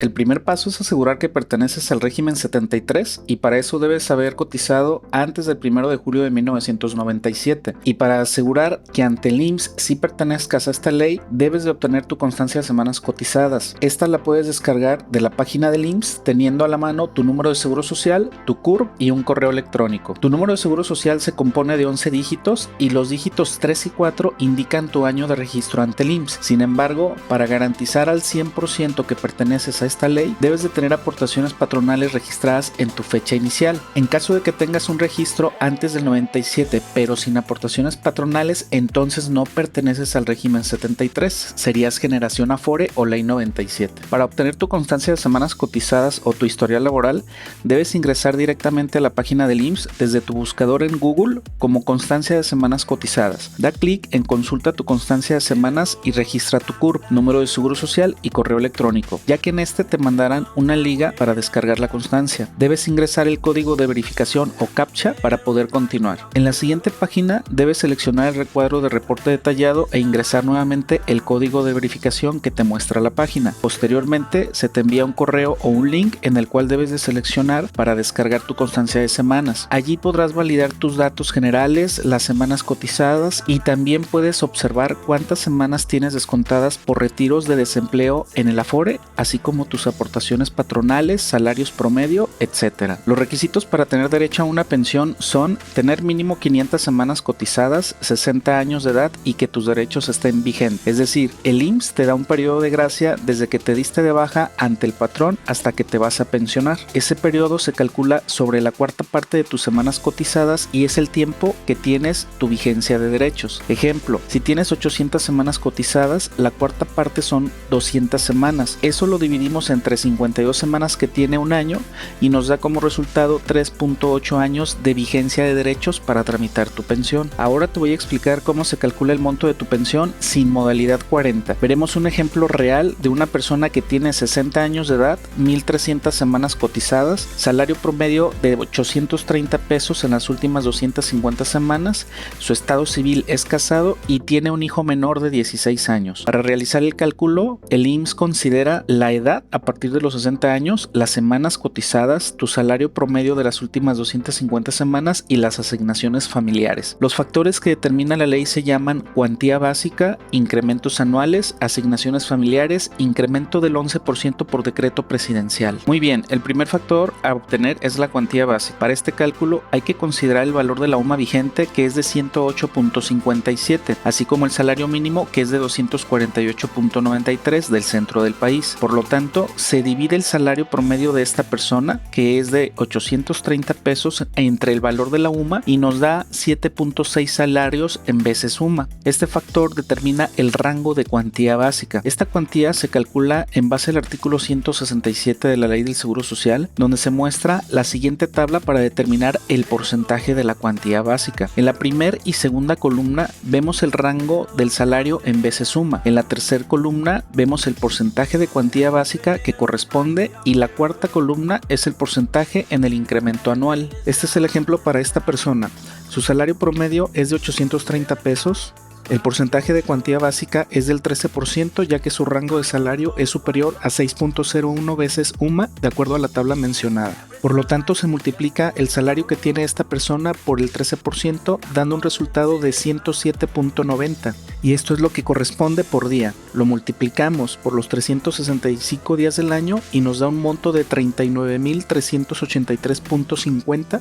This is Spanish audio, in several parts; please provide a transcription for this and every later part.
El primer paso es asegurar que perteneces al régimen 73 y para eso debes haber cotizado antes del 1 de julio de 1997. Y para asegurar que ante el IMSS sí pertenezcas a esta ley, debes de obtener tu constancia de semanas cotizadas. Esta la puedes descargar de la página del IMSS teniendo a la mano tu número de seguro social, tu CURP y un correo electrónico. Tu número de seguro social se compone de 11 dígitos y los dígitos 3 y 4 indican tu año de registro ante el IMSS. Sin embargo, para garantizar al 100% que perteneces a esta ley, debes de tener aportaciones patronales registradas en tu fecha inicial. En caso de que tengas un registro antes del 97 pero sin aportaciones patronales, entonces no perteneces al régimen 73, serías generación Afore o ley 97. Para obtener tu constancia de semanas cotizadas o tu historial laboral, debes ingresar directamente a la página del IMSS desde tu buscador en Google como constancia de semanas cotizadas. Da clic en consulta tu constancia de semanas y registra tu CURP, número de seguro social y correo electrónico, ya que en este te mandarán una liga para descargar la constancia. Debes ingresar el código de verificación o CAPTCHA para poder continuar. En la siguiente página debes seleccionar el recuadro de reporte detallado e ingresar nuevamente el código de verificación que te muestra la página. Posteriormente se te envía un correo o un link en el cual debes de seleccionar para descargar tu constancia de semanas. Allí podrás validar tus datos generales, las semanas cotizadas y también puedes observar cuántas semanas tienes descontadas por retiros de desempleo en el Afore, así como tus aportaciones patronales, salarios promedio, etc. Los requisitos para tener derecho a una pensión son tener mínimo 500 semanas cotizadas, 60 años de edad y que tus derechos estén vigentes. Es decir, el IMSS te da un periodo de gracia desde que te diste de baja ante el patrón hasta que te vas a pensionar. Ese periodo se calcula sobre la cuarta parte de tus semanas cotizadas y es el tiempo que tienes tu vigencia de derechos. Ejemplo, si tienes 800 semanas cotizadas, la cuarta parte son 200 semanas. Eso lo dividimos entre 52 semanas que tiene un año y nos da como resultado 3.8 años de vigencia de derechos para tramitar tu pensión. Ahora te voy a explicar cómo se calcula el monto de tu pensión sin modalidad 40. Veremos un ejemplo real de una persona que tiene 60 años de edad, 1,300 semanas cotizadas, salario promedio de 830 pesos en las últimas 250 semanas, su estado civil es casado y tiene un hijo menor de 16 años. Para realizar el cálculo, el IMSS considera la edad a partir de los 60 años, las semanas cotizadas, tu salario promedio de las últimas 250 semanas y las asignaciones familiares. Los factores que determina la ley se llaman cuantía básica, incrementos anuales, asignaciones familiares, incremento del 11% por decreto presidencial. Muy bien, el primer factor a obtener es la cuantía básica. Para este cálculo hay que considerar el valor de la UMA vigente, que es de 108.57, así como el salario mínimo, que es de 248.93 del centro del país. Por lo tanto, se divide el salario promedio de esta persona, que es de 830 pesos, entre el valor de la UMA y nos da 7.6 salarios en veces UMA. Este factor determina el rango de cuantía básica. Esta cuantía se calcula en base al artículo 167 de la Ley del Seguro Social, donde se muestra la siguiente tabla para determinar el porcentaje de la cuantía básica. En la primera y segunda columna vemos el rango del salario en veces UMA. En la tercera columna vemos el porcentaje de cuantía básica que corresponde y la cuarta columna es el porcentaje en el incremento anual. Este es el ejemplo para esta persona. Su salario promedio es de 830 pesos. El porcentaje de cuantía básica es del 13%, ya que su rango de salario es superior a 6.01 veces UMA, de acuerdo a la tabla mencionada. Por lo tanto, se multiplica el salario que tiene esta persona por el 13%, dando un resultado de 107.90. Y esto es lo que corresponde por día. Lo multiplicamos por los 365 días del año y nos da un monto de 39.383.50,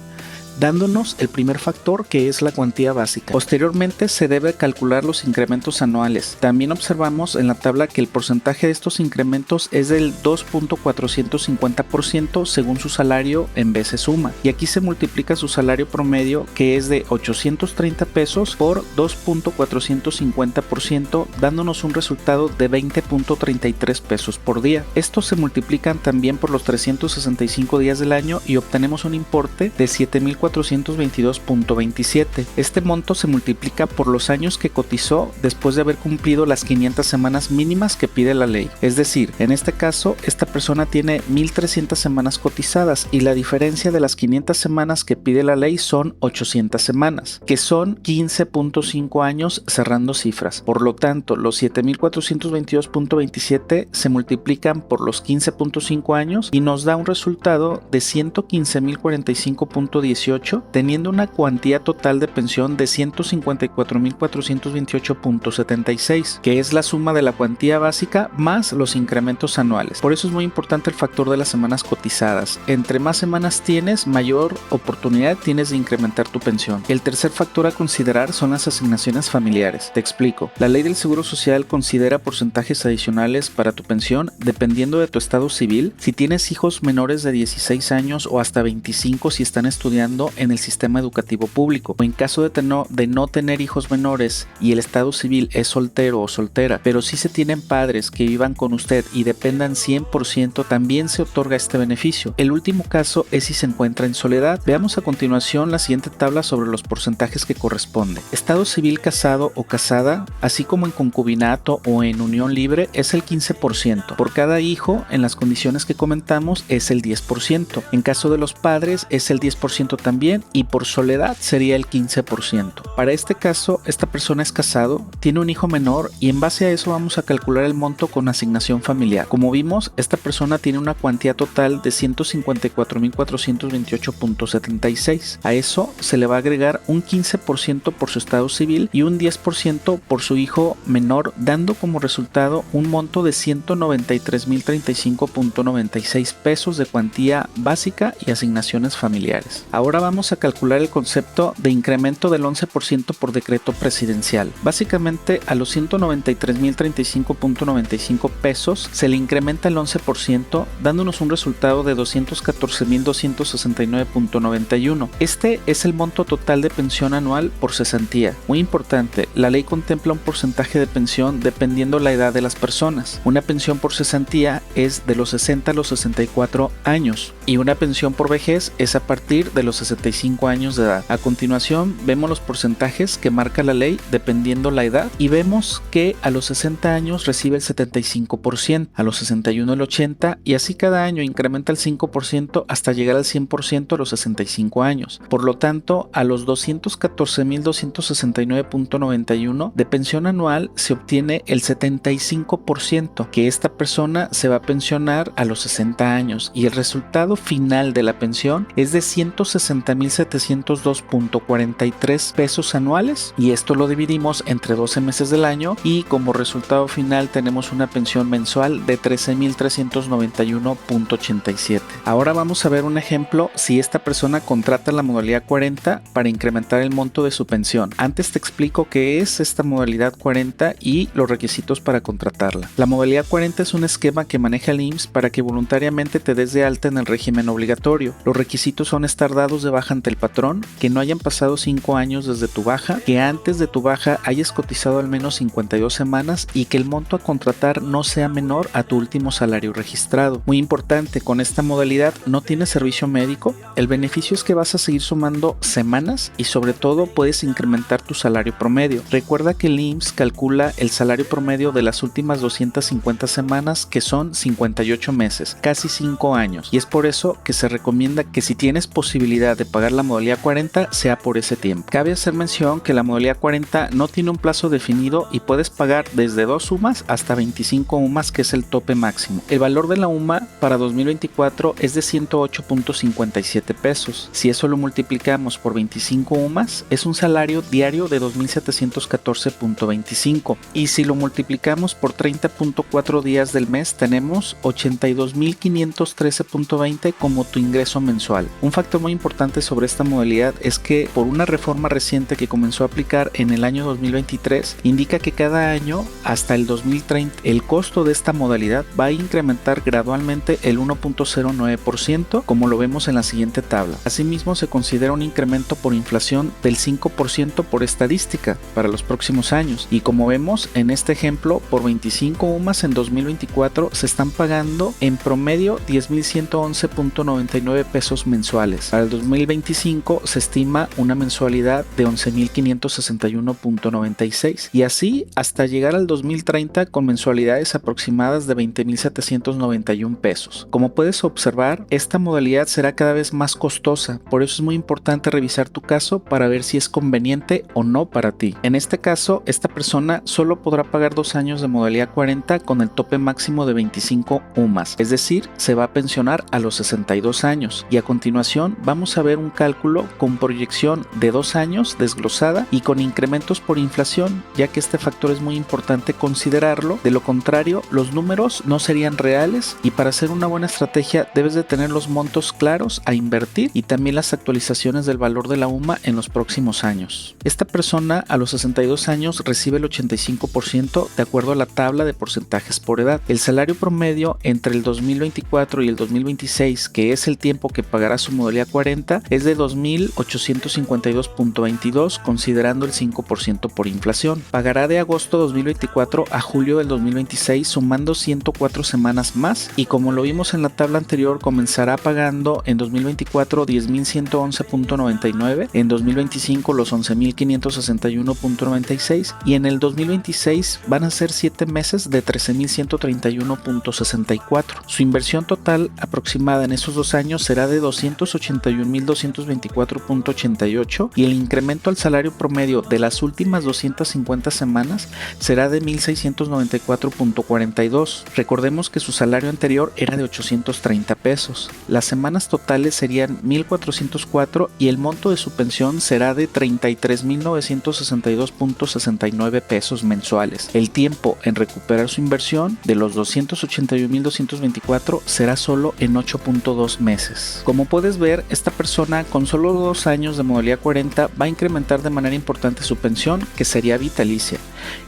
dándonos el primer factor, que es la cuantía básica. Posteriormente se debe calcular los incrementos anuales. También observamos en la tabla que el porcentaje de estos incrementos es del 2.450% según su salario en veces UMA. Y aquí se multiplica su salario promedio, que es de 830 pesos por 2.450%, dándonos un resultado de 20.33 pesos por día. Estos se multiplican también por los 365 días del año y obtenemos un importe de 7.400 10.422.27. Este monto se multiplica por los años que cotizó después de haber cumplido las 500 semanas mínimas que pide la ley. Es decir, en este caso, esta persona tiene 1.300 semanas cotizadas y la diferencia de las 500 semanas que pide la ley son 800 semanas, que son 15.5 años cerrando cifras. Por lo tanto, los 7.422.27 se multiplican por los 15.5 años y nos da un resultado de 115.045.18, teniendo una cuantía total de pensión de 154.428.76, que es la suma de la cuantía básica más los incrementos anuales. Por eso es muy importante el factor de las semanas cotizadas. Entre más semanas tienes, mayor oportunidad tienes de incrementar tu pensión. El tercer factor a considerar son las asignaciones familiares. Te explico. La ley del Seguro Social considera porcentajes adicionales para tu pensión dependiendo de tu estado civil. Si tienes hijos menores de 16 años o hasta 25 si están estudiando en el sistema educativo público, o en caso de no tener hijos menores y el estado civil es soltero o soltera, pero si se tienen padres que vivan con usted y dependan 100%, también se otorga este beneficio. El último caso es si se encuentra en soledad. Veamos a continuación la siguiente tabla sobre los porcentajes que corresponde. Estado civil casado o casada, así como en concubinato o en unión libre, es el 15%. Por cada hijo, en las condiciones que comentamos, es el 10%. En caso de los padres, es el 10% también, y por soledad sería el 15%. Para este caso, esta persona es casado, tiene un hijo menor y en base a eso vamos a calcular el monto con asignación familiar. Como vimos, esta persona tiene una cuantía total de 154.428.76. A eso se le va a agregar un 15% por su estado civil y un 10% por su hijo menor, dando como resultado un monto de 193.035.96 pesos de cuantía básica y asignaciones familiares. Ahora vamos a calcular el concepto de incremento del 11% por decreto presidencial. Básicamente a los 193.035.95 pesos se le incrementa el 11%, dándonos un resultado de 214.269.91. Este es el monto total de pensión anual por cesantía. Muy importante, la ley contempla un porcentaje de pensión dependiendo la edad de las personas. Una pensión por cesantía es de los 60 a los 64 años y una pensión por vejez es a partir de los 65 años de edad. A continuación vemos los porcentajes que marca la ley dependiendo la edad y vemos que a los 60 años recibe el 75%, a los 61 el 80% y así cada año incrementa el 5% hasta llegar al 100% a los 65 años. Por lo tanto, a los 214.269.91 de pensión anual se obtiene el 75%, que esta persona se va a pensionar a los 60 años y el resultado final de la pensión es de 160.702.43 pesos anuales, y esto lo dividimos entre 12 meses del año y como resultado final tenemos una pensión mensual de 13.391.87. Ahora vamos a ver un ejemplo si esta persona contrata la modalidad 40 para incrementar el monto de su pensión. Antes te explico qué es esta modalidad 40 y los requisitos para contratarla. La modalidad 40 es un esquema que maneja el IMSS para que voluntariamente te des de alta en el régimen obligatorio. Los requisitos son estar dados de baja ante el patrón, que no hayan pasado 5 años desde tu baja, que antes de tu baja hayas cotizado al menos 52 semanas y que el monto a contratar no sea menor a tu último salario registrado. Muy importante, con esta modalidad no tienes servicio médico. El beneficio es que vas a seguir sumando semanas y sobre todo puedes incrementar tu salario promedio. Recuerda que el IMSS calcula el salario promedio de las últimas 250 semanas, que son 58 meses, casi 5 años, y es por eso que se recomienda que si tienes posibilidad de pagar la modalidad 40 sea por ese tiempo. Cabe hacer mención que la modalidad 40 no tiene un plazo definido y puedes pagar desde 2 UMAS hasta 25 UMAS, que es el tope máximo. El valor de la UMA para 2024 es de 108.57 pesos. Si eso lo multiplicamos por 25 UMAS, es un salario diario de 2.714.25, y si lo multiplicamos por 30.4 días del mes tenemos 82.513.20 como tu ingreso mensual. Un factor muy importante sobre esta modalidad es que por una reforma reciente que comenzó a aplicar en el año 2023, indica que cada año hasta el 2030 el costo de esta modalidad va a incrementar gradualmente el 1.09%, como lo vemos en la siguiente tabla. Asimismo, se considera un incremento por inflación del 5% por estadística para los próximos años, y como vemos en este ejemplo, por 25 UMAS en 2024 se están pagando en promedio 10.111.99 pesos mensuales. Para el 2025 se estima una mensualidad de 11.561.96 y así hasta llegar al 2030 con mensualidades aproximadas de 20.791 pesos. Como puedes observar, esta modalidad será cada vez más costosa, por eso es muy importante revisar tu caso para ver si es conveniente o no para ti. En este caso, esta persona solo podrá pagar 2 años de modalidad 40 con el tope máximo de 25 UMAS, es decir, se va a pensionar a los 62 años. Y a continuación vamos a ver un cálculo con proyección de 2 años desglosada y con incrementos por inflación, ya que este factor es muy importante considerarlo, de lo contrario los números no serían reales y para hacer una buena estrategia debes de tener los montos claros a invertir y también las actualizaciones del valor de la UMA en los próximos años. Esta persona a los 62 años recibe el 85% de acuerdo a la tabla de porcentajes por edad. El salario promedio entre el 2024 y el 2026, que es el tiempo que pagará su modalidad 40, es de 2.852.22 considerando el 5% por inflación. Pagará de agosto 2024 a julio del 2026 sumando 104 semanas más y como lo vimos en la tabla anterior comenzará pagando en 2024 10.111.99, en 2025 los 11.561.96 y en el 2026 van a ser 7 meses de 13.131.64. Su inversión total aproximada en esos 2 años será de 281.224.88 y el incremento al salario promedio de las últimas 250 semanas será de 1.694.42. Recordemos que su salario anterior era de 830 pesos. Las semanas totales serían 1.404 y el monto de su pensión será de 33.962.69 pesos mensuales. El tiempo en recuperar su inversión de los 281.224 será solo en 8.2 meses. Como puedes ver, esta persona con solo 2 años de modalidad 40 va a incrementar de manera importante su pensión, que sería vitalicia,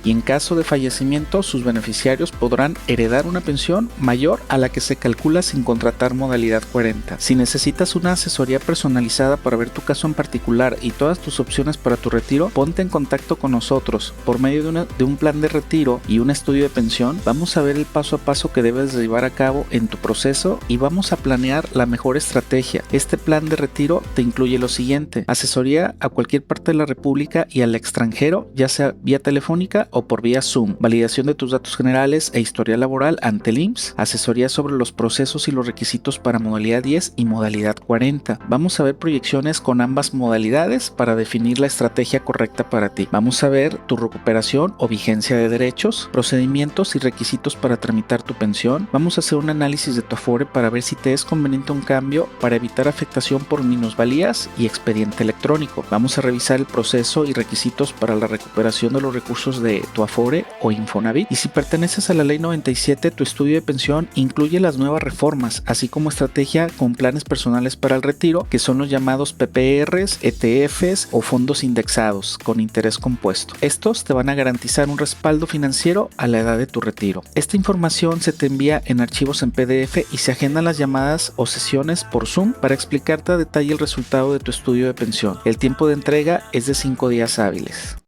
y en caso de fallecimiento sus beneficiarios podrán heredar una pensión mayor a la que se calcula sin contratar modalidad 40. Si necesitas una asesoría personalizada para ver tu caso en particular y todas tus opciones para tu retiro, ponte en contacto con nosotros. Por medio de un plan de retiro y un estudio de pensión, vamos a ver el paso a paso que debes de llevar a cabo en tu proceso y vamos a planear la mejor estrategia. Este plan de retiro te incluye lo siguiente: asesoría a cualquier parte de la República y al extranjero, ya sea vía telefónica o por vía Zoom, validación de tus datos generales e historial laboral ante el IMSS, asesoría sobre los procesos y los requisitos para modalidad 10 y modalidad 40. Vamos a ver proyecciones con ambas modalidades para definir la estrategia correcta para ti. Vamos a ver tu recuperación o vigencia de derechos, procedimientos y requisitos para tramitar tu pensión. Vamos a hacer un análisis de tu Afore para ver si te es conveniente un cambio para evitar afectación por minusvalías y expediente electrónico. Vamos a revisar el proceso y requisitos para la recuperación de los recursos de tu Afore o Infonavit. Y si perteneces a la Ley 97, tu estudio de pensión incluye las nuevas reformas, así como estrategia con planes personales para el retiro, que son los llamados PPRs, ETFs o fondos indexados con interés compuesto. Estos te van a garantizar un respaldo financiero a la edad de tu retiro. Esta información se te envía en archivos en PDF y se agendan las llamadas o sesiones por Zoom para explicarte a detalle el resultado de tu estudio de pensión. El tiempo de entrega es de 5 días hábiles.